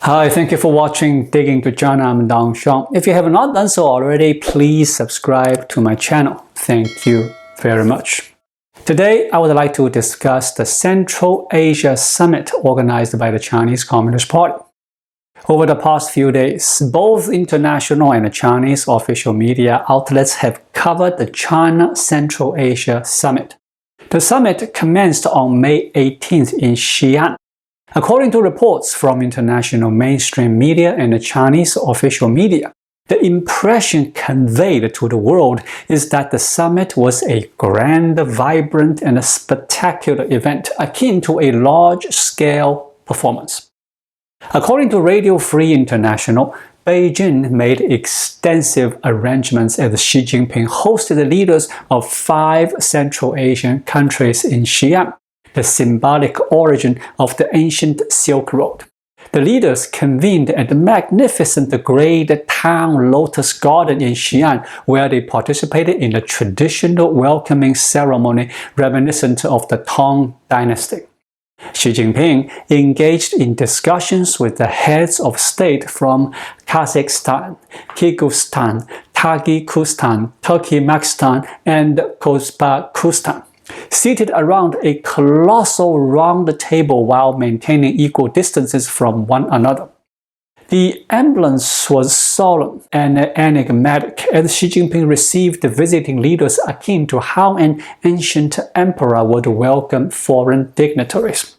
Hi, thank you for watching Digging to China. I'm Dong Shang. If you have not done so already, please subscribe to my channel. Thank you very much. Today, I would like to discuss the Central Asia Summit organized by the Chinese Communist Party. Over the past few days, both international and Chinese official media outlets have covered the China Central Asia Summit. The summit commenced on May 18th in Xi'an. According to reports from international mainstream media and the Chinese official media, the impression conveyed to the world is that the summit was a grand, vibrant, and spectacular event akin to a large-scale performance. According to Radio Free International, Beijing made extensive arrangements as Xi Jinping hosted the leaders of 5 Central Asian countries in Xi'an, the symbolic origin of the ancient Silk Road. The leaders convened at the magnificent Great Town Lotus Garden in Xi'an, where they participated in a traditional welcoming ceremony reminiscent of the Tang Dynasty. Xi Jinping engaged in discussions with the heads of state from Kazakhstan, Kyrgyzstan, Tajikistan, Turkmenistan, and Uzbekistan, seated around a colossal round table while maintaining equal distances from one another. The ambience was solemn and enigmatic as Xi Jinping received the visiting leaders akin to how an ancient emperor would welcome foreign dignitaries.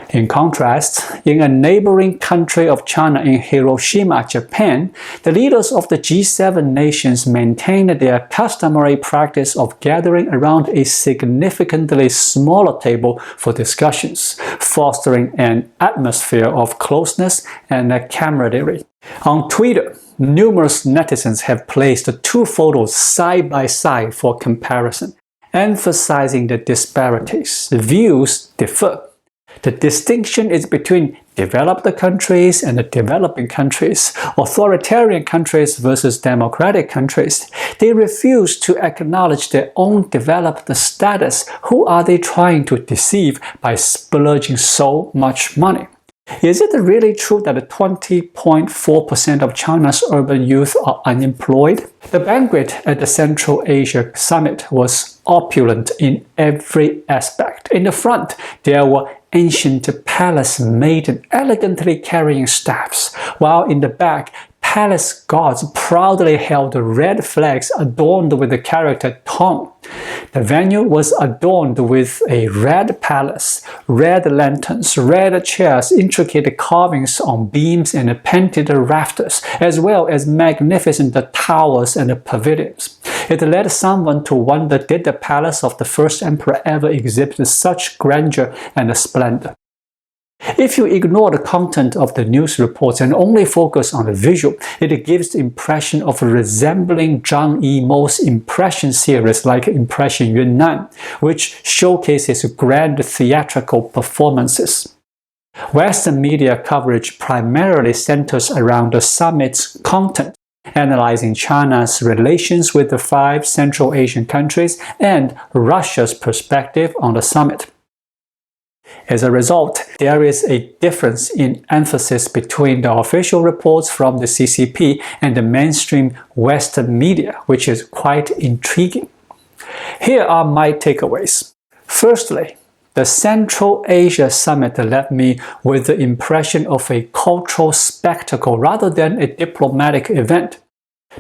In contrast, in a neighboring country of China in Hiroshima, Japan, the leaders of the G7 nations maintained their customary practice of gathering around a significantly smaller table for discussions, fostering an atmosphere of closeness and camaraderie. On Twitter, numerous netizens have placed 2 photos side by side for comparison, emphasizing the disparities. Views differ. The distinction is between developed countries and developing countries, authoritarian countries versus democratic countries. They refuse to acknowledge their own developed status. Who are they trying to deceive by splurging so much money? Is it really true that 20.4% of China's urban youth are unemployed? The banquet at the Central Asia Summit was opulent in every aspect. In the front, there were ancient palace maidens elegantly carrying staffs, while in the back, palace guards proudly held red flags adorned with the character Tong. The venue was adorned with a red palace, red lanterns, red chairs, intricate carvings on beams and painted rafters, as well as magnificent towers and pavilions. It led someone to wonder, did the palace of the first emperor ever exhibit such grandeur and splendor? If you ignore the content of the news reports and only focus on the visual, it gives the impression of resembling Zhang Yimou's impression series like Impression Yunnan, which showcases grand theatrical performances. Western media coverage primarily centers around the summit's content, analyzing China's relations with the 5 Central Asian countries and Russia's perspective on the summit. As a result, there is a difference in emphasis between the official reports from the CCP and the mainstream Western media, which is quite intriguing. Here are my takeaways. Firstly, the Central Asia Summit left me with the impression of a cultural spectacle rather than a diplomatic event.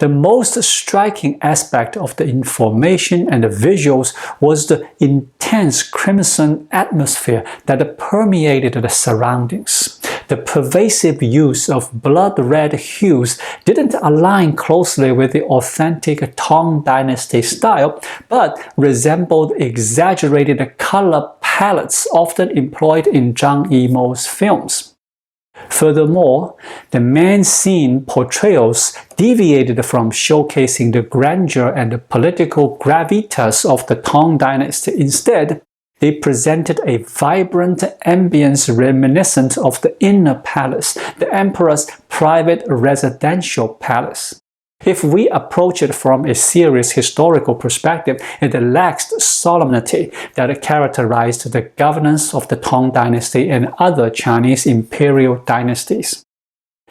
The most striking aspect of the information and the visuals was the intense crimson atmosphere that permeated the surroundings. The pervasive use of blood-red hues didn't align closely with the authentic Tang Dynasty style, but resembled exaggerated color palettes often employed in Zhang Yimou's films. Furthermore, the main scene portrayals deviated from showcasing the grandeur and the political gravitas of the Tang Dynasty. Instead, they presented a vibrant ambience reminiscent of the inner palace, the emperor's private residential palace. If we approach it from a serious historical perspective, it lacks the solemnity that characterized the governance of the Tang Dynasty and other Chinese imperial dynasties.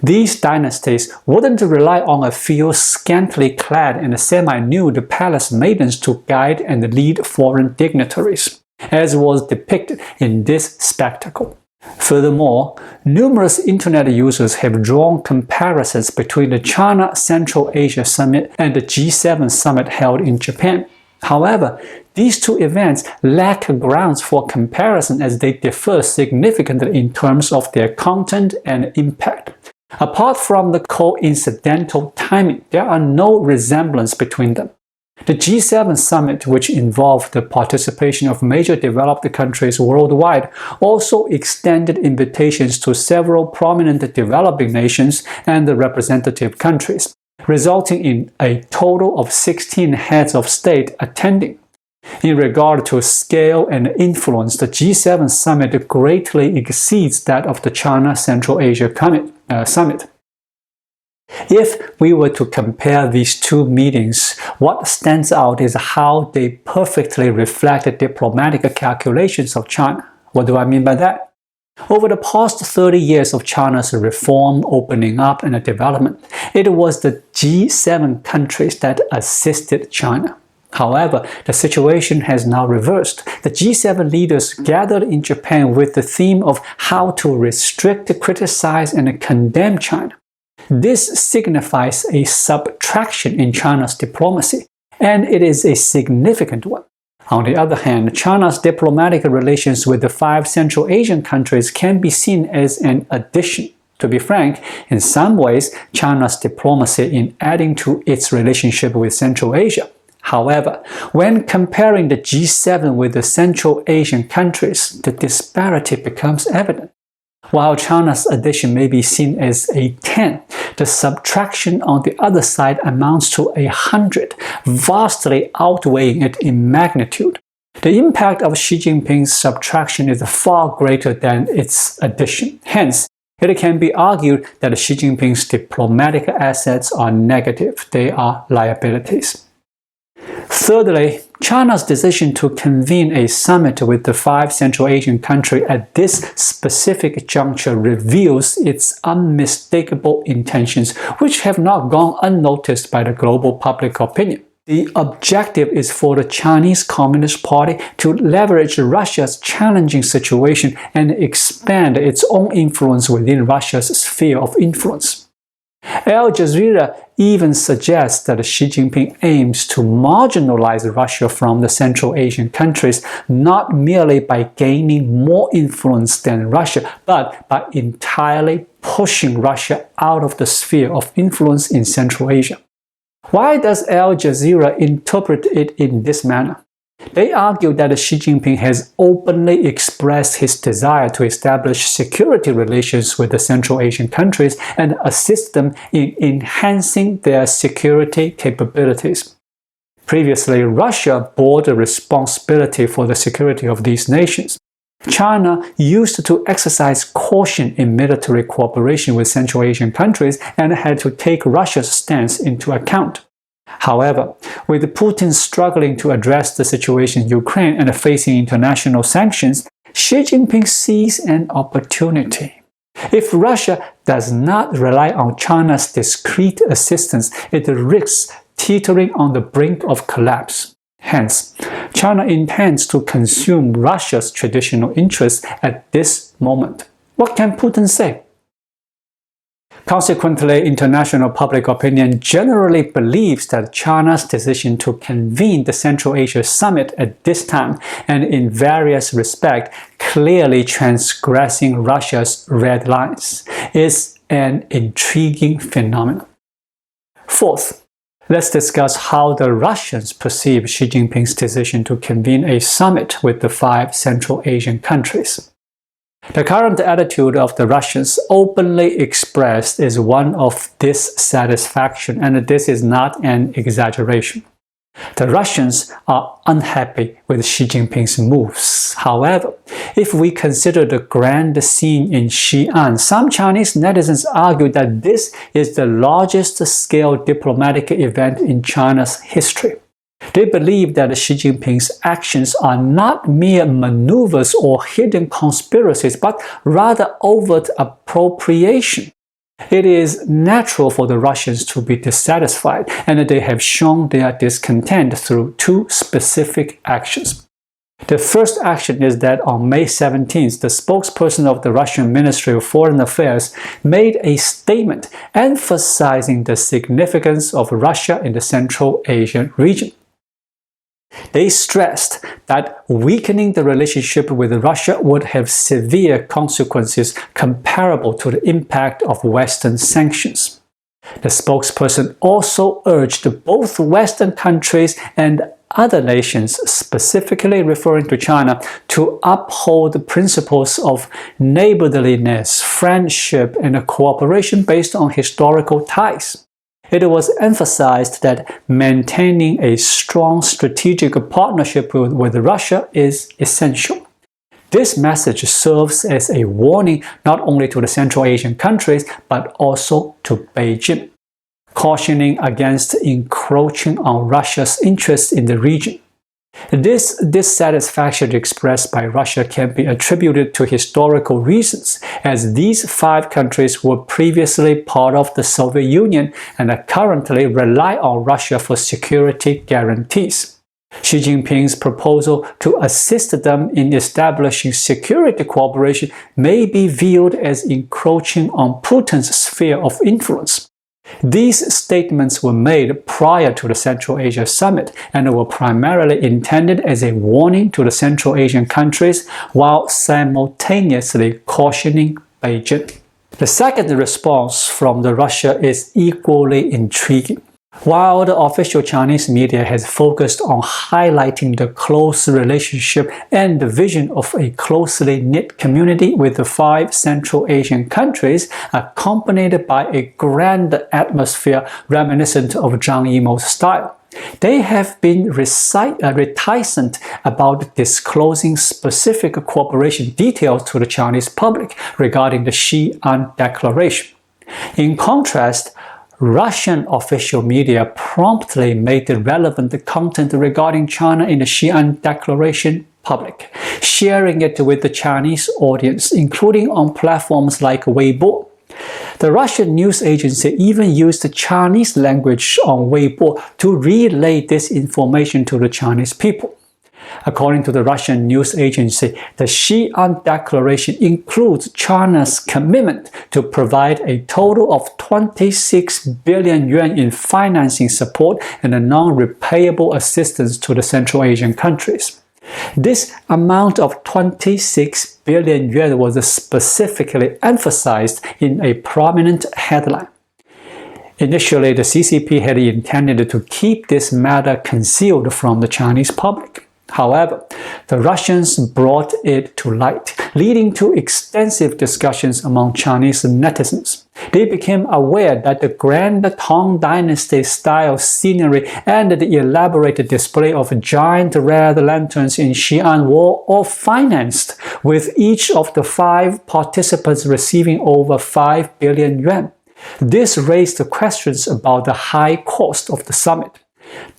These dynasties wouldn't rely on a few scantily clad and semi-nude palace maidens to guide and lead foreign dignitaries, as was depicted in this spectacle. Furthermore, numerous internet users have drawn comparisons between the China Central Asia Summit and the G7 summit held in Japan. However, these two events lack grounds for comparison as they differ significantly in terms of their content and impact. Apart from the coincidental timing, there are no resemblance between them. The G7 summit, which involved the participation of major developed countries worldwide, also extended invitations to several prominent developing nations and the representative countries, resulting in a total of 16 heads of state attending. In regard to scale and influence, the G7 summit greatly exceeds that of the China Central Asia Summit. If we were to compare these two meetings, what stands out is how they perfectly reflect the diplomatic calculations of China. What do I mean by that? Over the past 30 years of China's reform, opening up, and development, it was the G7 countries that assisted China. However, the situation has now reversed. The G7 leaders gathered in Japan with the theme of how to restrict, criticize, and condemn China. This signifies a subtraction in China's diplomacy, and it is a significant one. On the other hand, China's diplomatic relations with the 5 Central Asian countries can be seen as an addition. To be frank, in some ways, China's diplomacy in adding to its relationship with Central Asia. However, when comparing the G7 with the Central Asian countries, the disparity becomes evident. While China's addition may be seen as a 10, the subtraction on the other side amounts to 100, vastly outweighing it in magnitude. The impact of Xi Jinping's subtraction is far greater than its addition. Hence, it can be argued that Xi Jinping's diplomatic assets are negative. They are liabilities. Thirdly, China's decision to convene a summit with the 5 Central Asian countries at this specific juncture reveals its unmistakable intentions, which have not gone unnoticed by the global public opinion. The objective is for the Chinese Communist Party to leverage Russia's challenging situation and expand its own influence within Russia's sphere of influence. Al Jazeera even suggests that Xi Jinping aims to marginalize Russia from the Central Asian countries not merely by gaining more influence than Russia, but by entirely pushing Russia out of the sphere of influence in Central Asia. Why does Al Jazeera interpret it in this manner? They argue that Xi Jinping has openly expressed his desire to establish security relations with the Central Asian countries and assist them in enhancing their security capabilities. Previously, Russia bore the responsibility for the security of these nations. China used to exercise caution in military cooperation with Central Asian countries and had to take Russia's stance into account. However, with Putin struggling to address the situation in Ukraine and facing international sanctions, Xi Jinping sees an opportunity. If Russia does not rely on China's discreet assistance, it risks teetering on the brink of collapse. Hence, China intends to consume Russia's traditional interests at this moment. What can Putin say? Consequently, international public opinion generally believes that China's decision to convene the Central Asia Summit at this time and in various respects clearly transgressing Russia's red lines is an intriguing phenomenon. Fourth, let's discuss how the Russians perceive Xi Jinping's decision to convene a summit with the 5 Central Asian countries. The current attitude of the Russians, openly expressed, is one of dissatisfaction, and this is not an exaggeration. The Russians are unhappy with Xi Jinping's moves. However, If we consider the grand scene in Xi'an, some Chinese netizens argue that this is the largest scale diplomatic event in China's history. They believe that Xi Jinping's actions are not mere maneuvers or hidden conspiracies, but rather overt appropriation. It is natural for the Russians to be dissatisfied, and they have shown their discontent through two specific actions. The first action is that on May 17th, the spokesperson of the Russian Ministry of Foreign Affairs made a statement emphasizing the significance of Russia in the Central Asian region. They stressed that weakening the relationship with Russia would have severe consequences comparable to the impact of Western sanctions. The spokesperson also urged both Western countries and other nations, specifically referring to China, to uphold the principles of neighborliness, friendship, and cooperation based on historical ties. It was emphasized that maintaining a strong strategic partnership with Russia is essential. This message serves as a warning not only to the Central Asian countries, but also to Beijing, cautioning against encroaching on Russia's interests in the region. This dissatisfaction expressed by Russia can be attributed to historical reasons, as these five countries were previously part of the Soviet Union and currently rely on Russia for security guarantees. Xi Jinping's proposal to assist them in establishing security cooperation may be viewed as encroaching on Putin's sphere of influence. These statements were made prior to the Central Asia Summit and were primarily intended as a warning to the Central Asian countries while simultaneously cautioning Beijing. The second response from Russia is equally intriguing. While the official Chinese media has focused on highlighting the close relationship and the vision of a closely knit community with the five Central Asian countries, accompanied by a grand atmosphere reminiscent of Zhang Yimou's style, they have been reticent about disclosing specific cooperation details to the Chinese public regarding the Xi'an Declaration. In contrast, Russian official media promptly made the relevant content regarding China in the Xi'an Declaration public, sharing it with the Chinese audience, including on platforms like Weibo. The Russian news agency even used the Chinese language on Weibo to relay this information to the Chinese people. According to the Russian news agency, the Xi'an Declaration includes China's commitment to provide a total of 26 billion yuan in financing support and non-repayable assistance to the Central Asian countries. This amount of 26 billion yuan was specifically emphasized in a prominent headline. Initially, the CCP had intended to keep this matter concealed from the Chinese public. However, the Russians brought it to light, leading to extensive discussions among Chinese netizens. They became aware that the Grand Tang Dynasty-style scenery and the elaborate display of giant red lanterns in Xi'an were all financed, with each of the five participants receiving over 5 billion yuan. This raised questions about the high cost of the summit.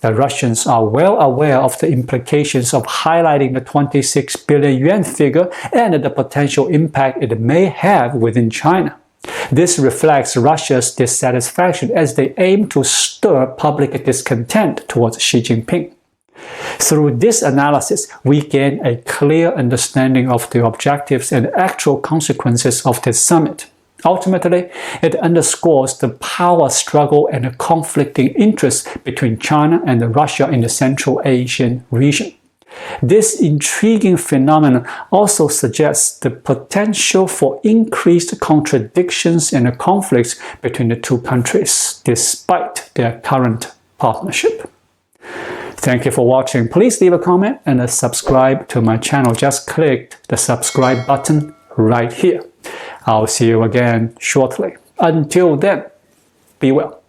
The Russians are well aware of the implications of highlighting the 26 billion yuan figure and the potential impact it may have within China. This reflects Russia's dissatisfaction as they aim to stir public discontent towards Xi Jinping. Through this analysis, we gain a clear understanding of the objectives and actual consequences of this summit. Ultimately, it underscores the power struggle and conflicting interests between China and Russia in the Central Asian region. This intriguing phenomenon also suggests the potential for increased contradictions and conflicts between the two countries, despite their current partnership. Thank you for watching. Please leave a comment and subscribe to my channel. Just click the subscribe button right here. I'll see you again shortly. Until then, be well.